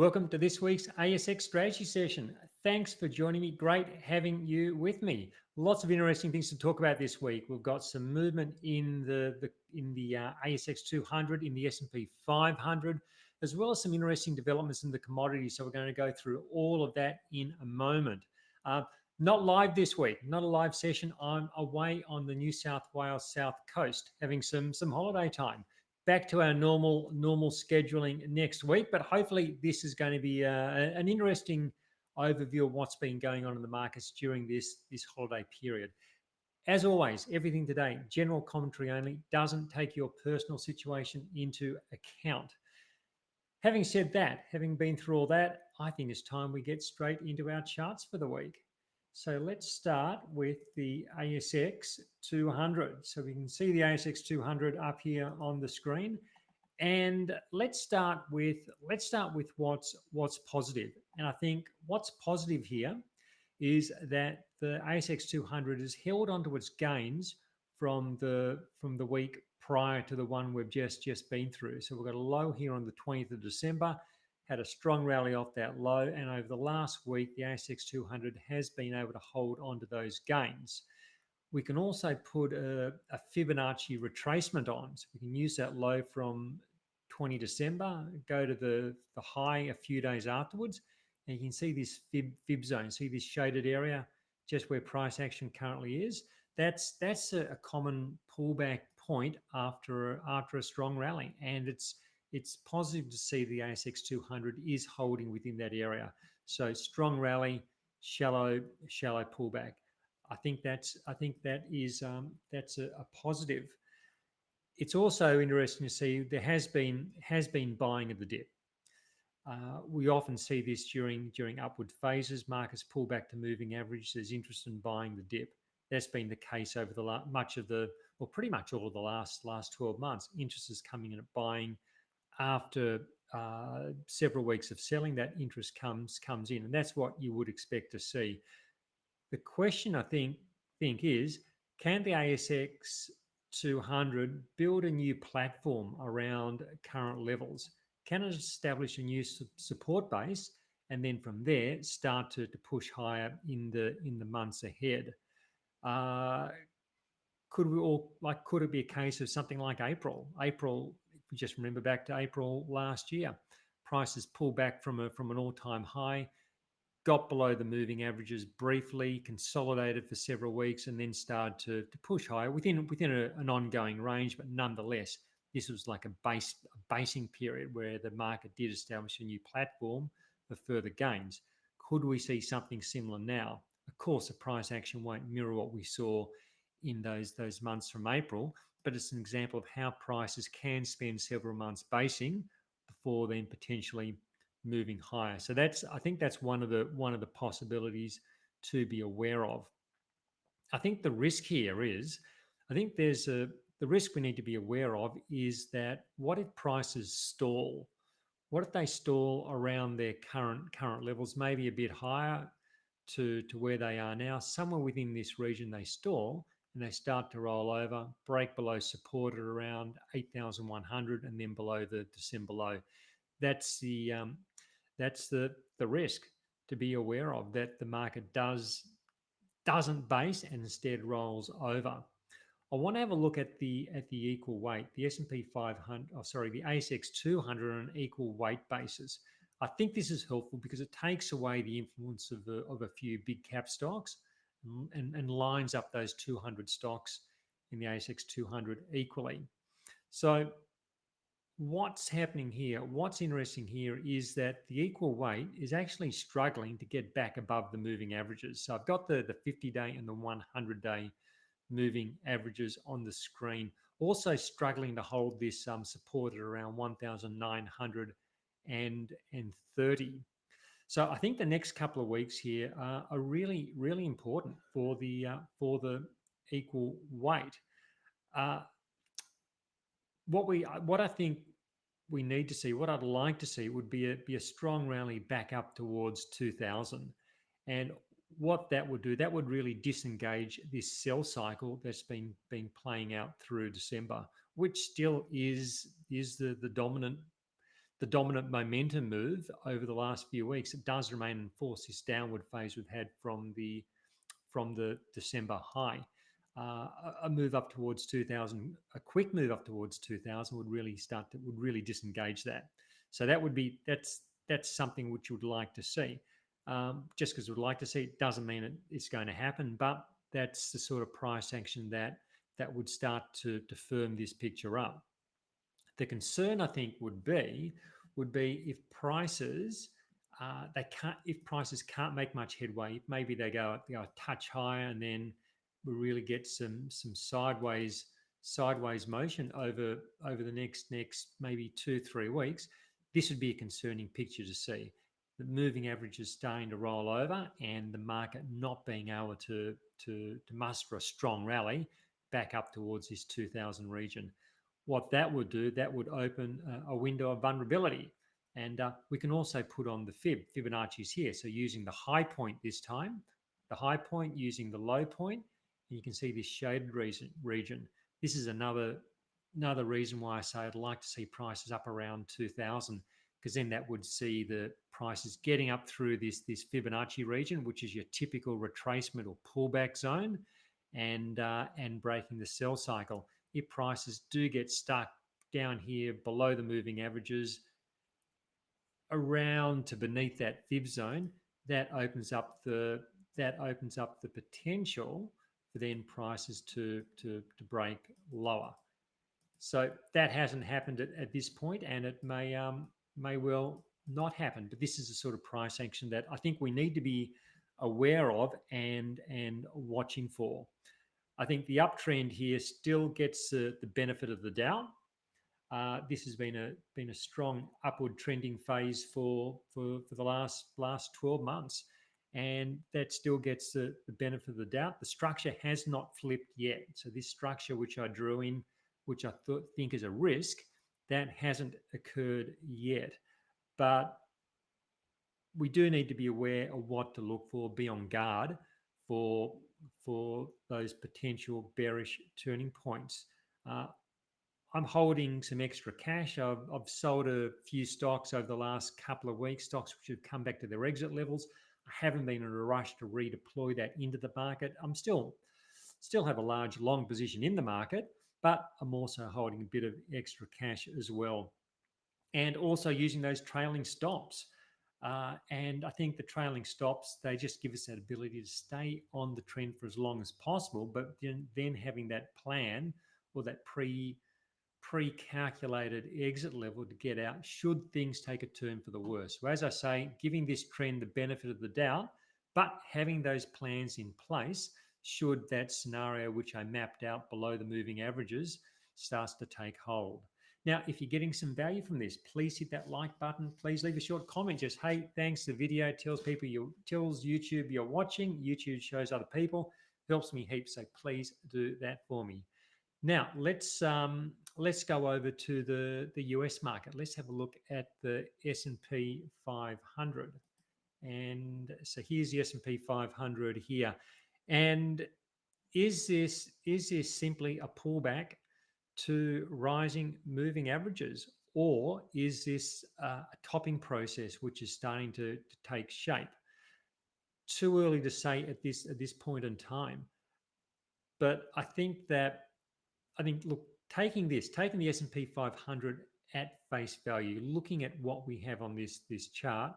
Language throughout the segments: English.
Welcome to this week's ASX strategy session. Thanks for joining me. Great having you with me. Lots of interesting things to talk about this week. We've got some movement in the ASX 200, in the S&P 500, as well as some interesting developments in the commodities. So we're going to go through all of that in a moment. Not live this week, not a live session. I'm away on the New South Wales South Coast, having some holiday time. Back to our normal scheduling next week, but hopefully this is going to be an interesting overview of what's been going on in the markets during this holiday period. As always, everything today, general commentary only, doesn't take your personal situation into account. Having said that, having been through all that, I think it's time we get straight into our charts for the week. So let's start with the ASX 200. So we can see the ASX 200 up here on the screen, and let's start with what's positive. And I think what's positive here is that the ASX 200 has held onto its gains from the week prior to the one we've just been through. So we've got a low here on the 20th of December. Had a strong rally off that low, and over the last week, the ASX 200 has been able to hold on to those gains. We can also put a Fibonacci retracement on, so we can use that low from 20 December, go to the high a few days afterwards, and you can see this fib zone, see this shaded area, just where price action currently is. That's a common pullback point after a strong rally, and it's positive to see the ASX 200 is holding within that area. So strong rally, shallow pullback. I think that's a positive. It's also interesting to see there has been buying of the dip. We often see this during upward phases. Markets pull back to moving average. There's interest in buying the dip. That's been the case over pretty much all of the last 12 months. Interest is coming in at buying. After several weeks of selling, that interest comes in, and that's what you would expect to see. The question, I think is, can the ASX 200 build a new platform around current levels? Can it establish a new support base, and then from there start to push higher in the months ahead? Could it be a case of something like April? If we just remember back to April last year, prices pulled back from an all-time high, got below the moving averages briefly, consolidated for several weeks, and then started to push higher within an ongoing range. But nonetheless, this was like a basing period where the market did establish a new platform for further gains. Could we see something similar now? Of course, the price action won't mirror what we saw in those months from April, but it's an example of how prices can spend several months basing before then potentially moving higher. So I think that's one of the possibilities to be aware of. I think the risk here is, the risk we need to be aware of is that what if prices stall? What if they stall around their current levels, maybe a bit higher to where they are now, somewhere within this region they stall, and they start to roll over, break below support at around 8,100 and then below the December low. That's the risk to be aware of, that the market doesn't base and instead rolls over. I want to have a look at the equal weight, the S&P 500, the ASX 200 on an equal weight basis. I think this is helpful because it takes away the influence of a few big cap stocks and lines up those 200 stocks in the ASX 200 equally. So what's happening here, what's interesting here is that the equal weight is actually struggling to get back above the moving averages. So I've got the 50-day and the 100-day moving averages on the screen, also struggling to hold this support at around 1,930. So I think the next couple of weeks here are really, really important for the equal weight. What I think we need to see, what I'd like to see, would be a strong rally back up towards 2,000, and what that would do, that would really disengage this sell cycle that's been playing out through December, which still is the dominant the dominant momentum move over the last few weeks, it does remain in force, this downward phase we've had from the December high. A move up towards 2000, a quick move up towards 2000 would really disengage that. So that's something which you would like to see. Just because we'd like to see it doesn't mean it's going to happen, but that's the sort of price action that would start to firm this picture up. The concern, I think, would be if prices if prices can't make much headway. Maybe they go a touch higher, and then we really get some sideways motion over the next maybe 2-3 weeks. This would be a concerning picture to see. The moving average is starting to roll over, and the market not being able to muster a strong rally back up towards this 2000 region. What that would do, that would open a window of vulnerability. And we can also put on the Fibonacci's here. So using the high point this time, the high point using the low point, and you can see this shaded region. This is another reason why I say I'd like to see prices up around 2000, because then that would see the prices getting up through this Fibonacci region, which is your typical retracement or pullback zone, and breaking the sell cycle. If prices do get stuck down here below the moving averages, around to beneath that fib zone, that opens up the potential for then prices to break lower. So that hasn't happened at this point, and it may well not happen. But this is the sort of price action that I think we need to be aware of and watching for. I think the uptrend here still gets the benefit of the doubt. This has been a strong upward trending phase for the last 12 months, and that still gets the benefit of the doubt. The structure has not flipped yet. So this structure which I drew in, which I think is a risk, that hasn't occurred yet. But we do need to be aware of what to look for, be on guard for those potential bearish turning points. I'm holding some extra cash. I've sold a few stocks over the last couple of weeks, stocks which have come back to their exit levels. I haven't been in a rush to redeploy that into the market. I'm still have a large long position in the market, but I'm also holding a bit of extra cash as well. And also using those trailing stops. And I think the trailing stops, they just give us that ability to stay on the trend for as long as possible, but then having that plan or that pre-calculated exit level to get out should things take a turn for the worse. So as I say, giving this trend the benefit of the doubt, but having those plans in place should that scenario which I mapped out below the moving averages starts to take hold. Now, if you're getting some value from this, please hit that like button. Please leave a short comment. Just, hey, thanks. The video tells YouTube you're watching. YouTube shows other people. Helps me heaps. So please do that for me. Now, let's go over to the US market. Let's have a look at the S&P 500. And so here's the S&P 500 here. And is this simply a pullback to rising moving averages, or is this a topping process which is starting to take shape? Too early to say at this point in time. But I think, look, taking the S&P 500 at face value, looking at what we have on this chart,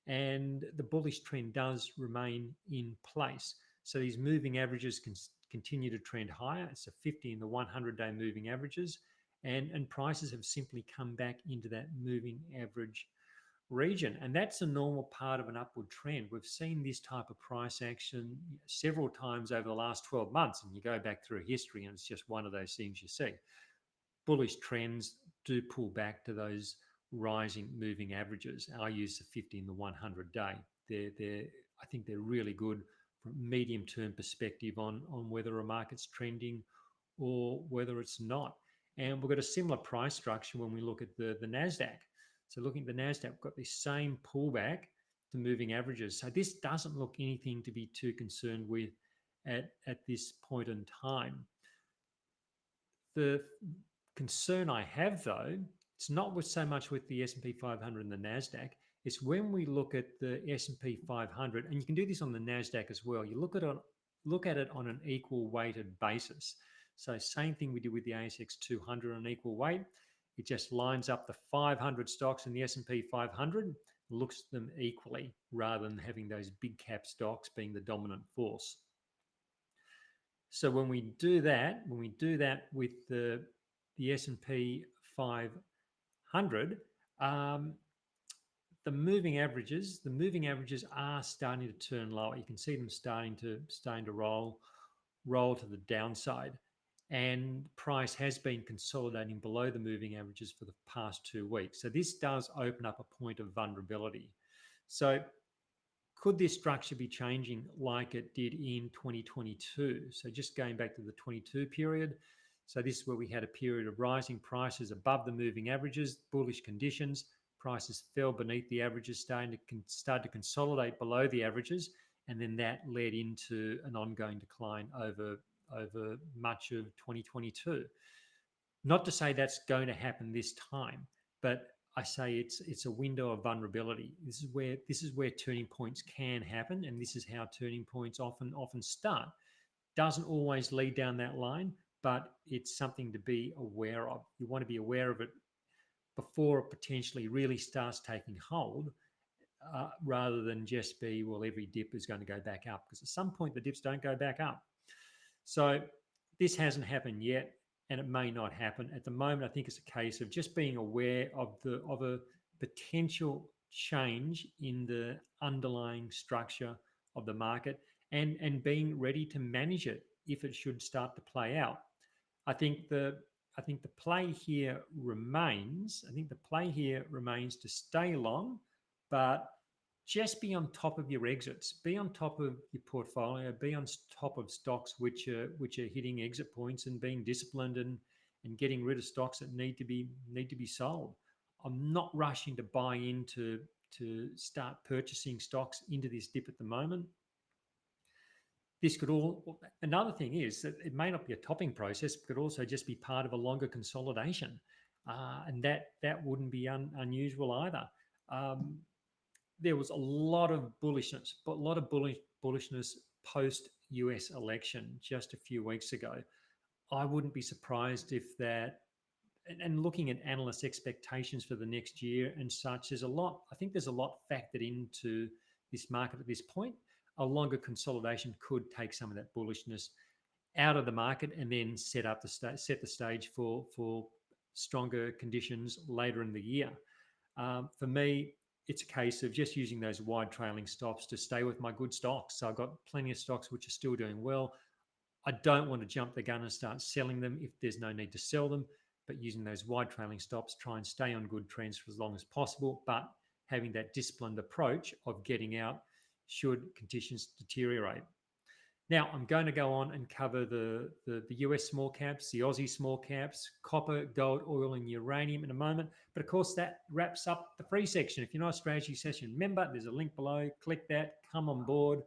and the bullish trend does remain in place. So these moving averages can continue to trend higher. It's the 50 and the 100-day moving averages, and prices have simply come back into that moving average region. And that's a normal part of an upward trend. We've seen this type of price action several times over the last 12 months, and you go back through history and it's just one of those things you see. Bullish trends do pull back to those rising moving averages. I use the 50 and the 100-day. I think they're really good from a medium-term perspective on whether a market's trending or whether it's not. And we've got a similar price structure when we look at the NASDAQ. So looking at the NASDAQ, we've got this same pullback to moving averages. So this doesn't look anything to be too concerned with at this point in time. The concern I have, though, It's not with so much with the S&P 500 and the NASDAQ. It's when we look at the S&P 500, and you can do this on the NASDAQ as well. You look at it on an equal weighted basis. So same thing we did with the ASX 200 on equal weight. It just lines up the 500 stocks in the S&P 500, looks at them equally rather than having those big cap stocks being the dominant force. So when we do that with the S&P 500, the moving averages are starting to turn lower. You can see them starting to roll to the downside, and price has been consolidating below the moving averages for the past 2 weeks. So this does open up a point of vulnerability. So could this structure be changing like it did in 2022? So just going back to the 22 period. So this is where we had a period of rising prices above the moving averages, bullish conditions. Prices fell beneath the averages, start to consolidate below the averages, and then that led into an ongoing decline over much of 2022. Not to say that's going to happen this time, but I say it's a window of vulnerability. This is where turning points can happen, and this is how turning points often start. Doesn't always lead down that line, but it's something to be aware of. You want to be aware of it before it potentially really starts taking hold, rather than just be, well, every dip is going to go back up, because at some point the dips don't go back up. So this hasn't happened yet, and it may not happen. At the moment, I think it's a case of just being aware of a potential change in the underlying structure of the market, and being ready to manage it if it should start to play out. I think the play here remains. I think the play here remains to stay long, but just be on top of your exits, be on top of your portfolio, be on top of stocks which are hitting exit points, and being disciplined and getting rid of stocks that need to be sold. I'm not rushing to buy into to start purchasing stocks into this dip at the moment. This could all, another thing is that it may not be a topping process, but could also just be part of a longer consolidation, and that wouldn't be unusual either. There was a lot of bullishness, post US election just a few weeks ago. I wouldn't be surprised if that, and looking at analyst expectations for the next year and such, there's a lot. I think there's a lot factored into this market at this point. A longer consolidation could take some of that bullishness out of the market, and then set the stage for stronger conditions later in the year. For me, it's a case of just using those wide trailing stops to stay with my good stocks. So I've got plenty of stocks which are still doing well. I don't want to jump the gun and start selling them if there's no need to sell them, but using those wide trailing stops, try and stay on good trends for as long as possible, but having that disciplined approach of getting out should conditions deteriorate. Now, I'm going to go on and cover the US small caps, the Aussie small caps, copper, gold, oil, and uranium in a moment. But of course, that wraps up the free section. If you're not a strategy session member, there's a link below. Click that, come on board.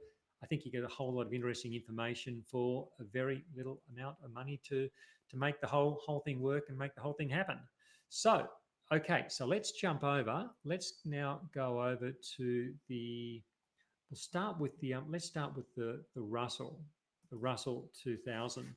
I think you get a whole lot of interesting information for a very little amount of money to make the whole thing work and make the whole thing happen. So, okay, so let's jump over. Let's now go over to the. We'll start with the let's start with the Russell 2000.